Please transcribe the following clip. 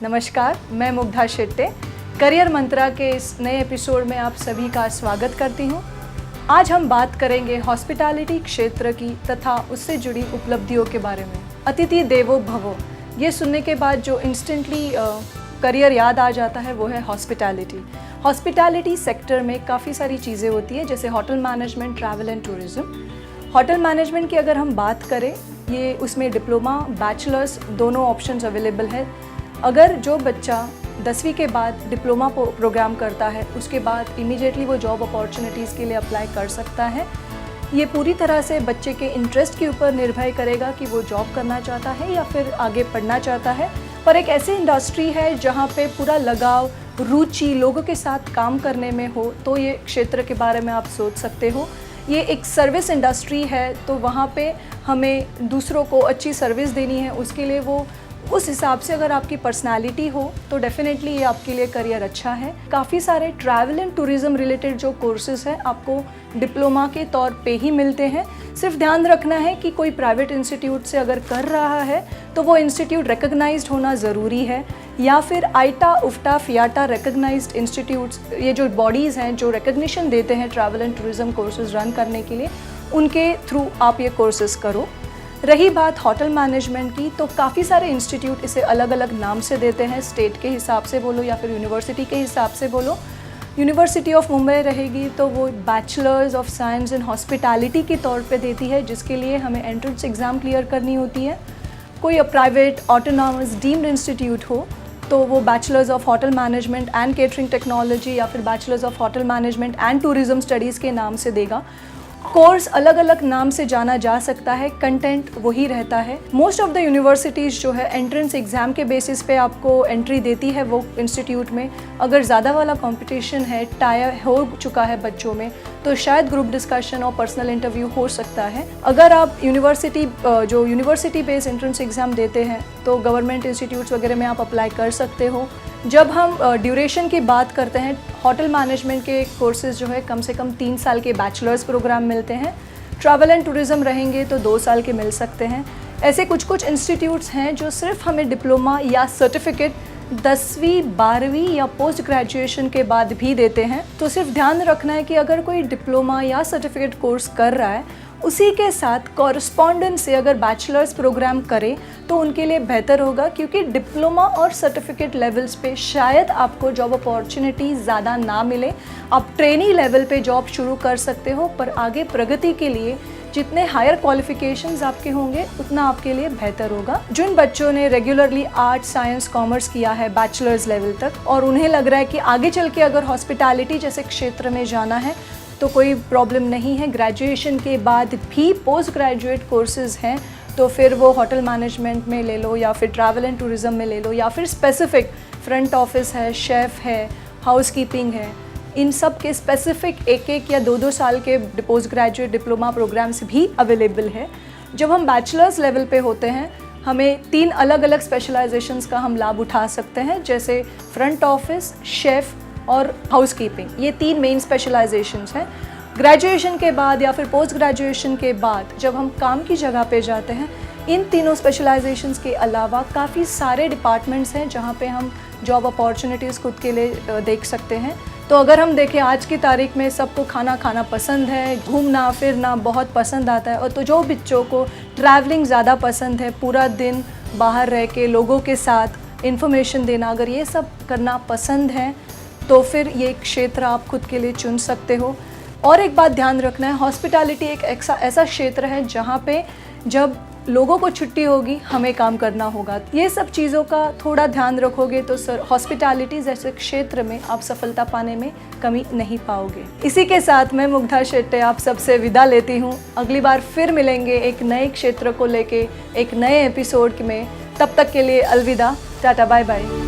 नमस्कार, मैं मुग्धा शेट्टे करियर मंत्रा के इस नए एपिसोड में आप सभी का स्वागत करती हूं। आज हम बात करेंगे हॉस्पिटैलिटी क्षेत्र की तथा उससे जुड़ी उपलब्धियों के बारे में। अतिथि देवो भवो, ये सुनने के बाद जो इंस्टेंटली करियर याद आ जाता है वो है हॉस्पिटैलिटी। हॉस्पिटैलिटी सेक्टर में काफ़ी सारी चीज़ें होती हैं, जैसे hotel management, travel and tourism. Hotel management की अगर हम बात करें, ये उसमें डिप्लोमा, बैचलर्स दोनों ऑप्शंस अवेलेबल है। अगर जो बच्चा 10वीं के बाद डिप्लोमा प्रोग्राम करता है, उसके बाद इमीडिएटली वो जॉब अपॉर्चुनिटीज़ के लिए अप्लाई कर सकता है। ये पूरी तरह से बच्चे के इंटरेस्ट के ऊपर निर्भर करेगा कि वो जॉब करना चाहता है या फिर आगे पढ़ना चाहता है। पर एक ऐसी इंडस्ट्री है जहाँ पे पूरा लगाव, रुचि लोगों के साथ काम करने में हो, तो ये क्षेत्र के बारे में आप सोच सकते हो। ये एक सर्विस इंडस्ट्री है, तो वहाँ पे हमें दूसरों को अच्छी सर्विस देनी है। उसके लिए वो उस हिसाब से अगर आपकी पर्सनालिटी हो तो डेफिनेटली ये आपके लिए करियर अच्छा है। काफ़ी सारे ट्रैवल एंड टूरिज़्म रिलेटेड जो कोर्सेज हैं आपको डिप्लोमा के तौर पे ही मिलते हैं। सिर्फ ध्यान रखना है कि कोई प्राइवेट इंस्टीट्यूट से अगर कर रहा है तो वो इंस्टीट्यूट रिकग्नाइज्ड होना ज़रूरी है, या फिर आईटा, उफ्टा, फियाटा रिकग्नाइज्ड इंस्टीट्यूट्स, ये जो बॉडीज़ हैं जो रिकग्निशन देते हैं travel and tourism courses run करने के लिए, उनके थ्रू आप ये कोर्सेज करो। रही बात होटल मैनेजमेंट की, तो काफ़ी सारे इंस्टीट्यूट इसे अलग अलग नाम से देते हैं। स्टेट के हिसाब से बोलो या फिर यूनिवर्सिटी के हिसाब से बोलो। यूनिवर्सिटी ऑफ मुंबई रहेगी तो वो bachelors of science in hospitality के तौर पे देती है, जिसके लिए हमें एंट्रेंस एग्ज़ाम क्लियर करनी होती है। कोई प्राइवेट ऑटोनॉमस डीम्ड इंस्टीट्यूट हो तो वो bachelors of hotel management and catering technology या फिर bachelors of hotel management and tourism studies के नाम से देगा। कोर्स अलग अलग नाम से जाना जा सकता है, कंटेंट वही रहता है। मोस्ट ऑफ द यूनिवर्सिटीज़ जो है एंट्रेंस एग्ज़ाम के बेसिस पे आपको एंट्री देती है वो इंस्टीट्यूट में। अगर ज़्यादा वाला कंपटीशन है, टायर हो चुका है बच्चों में, तो शायद ग्रुप डिस्कशन और पर्सनल इंटरव्यू हो सकता है। अगर आप यूनिवर्सिटी बेस्ड एंट्रेंस एग्ज़ाम देते हैं तो गवर्नमेंट इंस्टीट्यूट्स वगैरह में आप अप्लाई कर सकते हो। जब हम ड्यूरेशन की बात करते हैं, होटल मैनेजमेंट के कोर्सेज़ जो है कम से कम 3 साल के बैचलर्स प्रोग्राम मिलते हैं। ट्रैवल एंड टूरिज़्म रहेंगे तो 2 साल के मिल सकते हैं। ऐसे कुछ इंस्टीट्यूट्स हैं जो सिर्फ हमें डिप्लोमा या सर्टिफिकेट 10वीं, 12वीं या पोस्ट ग्रेजुएशन के बाद भी देते हैं। तो सिर्फ ध्यान रखना है कि अगर कोई डिप्लोमा या सर्टिफिकेट कोर्स कर रहा है, उसी के साथ कॉरस्पॉन्डेंस से अगर बैचलर्स प्रोग्राम करे तो उनके लिए बेहतर होगा, क्योंकि डिप्लोमा और सर्टिफिकेट लेवल्स पे शायद आपको जॉब अपॉर्चुनिटी ज़्यादा ना मिले। आप ट्रेनी लेवल पे जॉब शुरू कर सकते हो, पर आगे प्रगति के लिए जितने हायर क्वालिफिकेशंस आपके होंगे उतना आपके लिए बेहतर होगा। जिन बच्चों ने रेगुलरली आर्ट्स, साइंस, कॉमर्स किया है बैचलर्स लेवल तक और उन्हें लग रहा है कि आगे चल के अगर हॉस्पिटैलिटी जैसे क्षेत्र में जाना है तो कोई प्रॉब्लम नहीं है, ग्रेजुएशन के बाद भी पोस्ट ग्रेजुएट कोर्सेज़ हैं, तो फिर वो होटल मैनेजमेंट में ले लो या फिर ट्रैवल एंड टूरिज़्म में ले लो, या फिर स्पेसिफिक फ्रंट ऑफिस है, शेफ़ है, हाउसकीपिंग है, इन सब के स्पेसिफिक 1-1 या 2-2 साल के पोस्ट ग्रेजुएट डिप्लोमा प्रोग्राम्स भी अवेलेबल है। जब हम बैचलर्स लेवल पे होते हैं, हमें 3 अलग अलग स्पेशलाइजेशंस का हम लाभ उठा सकते हैं, जैसे फ्रंट ऑफिस, शेफ़ और हाउसकीपिंग। ये 3 मेन स्पेशलाइजेशंस हैं। ग्रेजुएशन के बाद या फिर पोस्ट ग्रेजुएशन के बाद जब हम काम की जगह पे जाते हैं, इन तीनों स्पेशलाइजेशंस के अलावा काफ़ी सारे डिपार्टमेंट्स हैं जहाँ पे हम जॉब अपॉर्चुनिटीज़ खुद के लिए देख सकते हैं। तो अगर हम देखें, आज की तारीख में सबको खाना खाना पसंद है, घूमना फिरना बहुत पसंद आता है, और तो जो बच्चों को ट्रैवलिंग ज़्यादा पसंद है, पूरा दिन बाहर रह के लोगों के साथ इन्फॉर्मेशन देना, अगर ये सब करना पसंद है तो फिर ये क्षेत्र आप खुद के लिए चुन सकते हो। और एक बात ध्यान रखना है, हॉस्पिटैलिटी एक ऐसा क्षेत्र है जहाँ पे जब लोगों को छुट्टी होगी हमें काम करना होगा। ये सब चीज़ों का थोड़ा ध्यान रखोगे तो हॉस्पिटैलिटी जैसे क्षेत्र में आप सफलता पाने में कमी नहीं पाओगे। इसी के साथ मैं मुग्धा शेट्टे आप सबसे विदा लेती हूँ। अगली बार फिर मिलेंगे एक नए क्षेत्र को लेके एक नए एपिसोड में। तब तक के लिए अलविदा, टाटा, बाय बाय।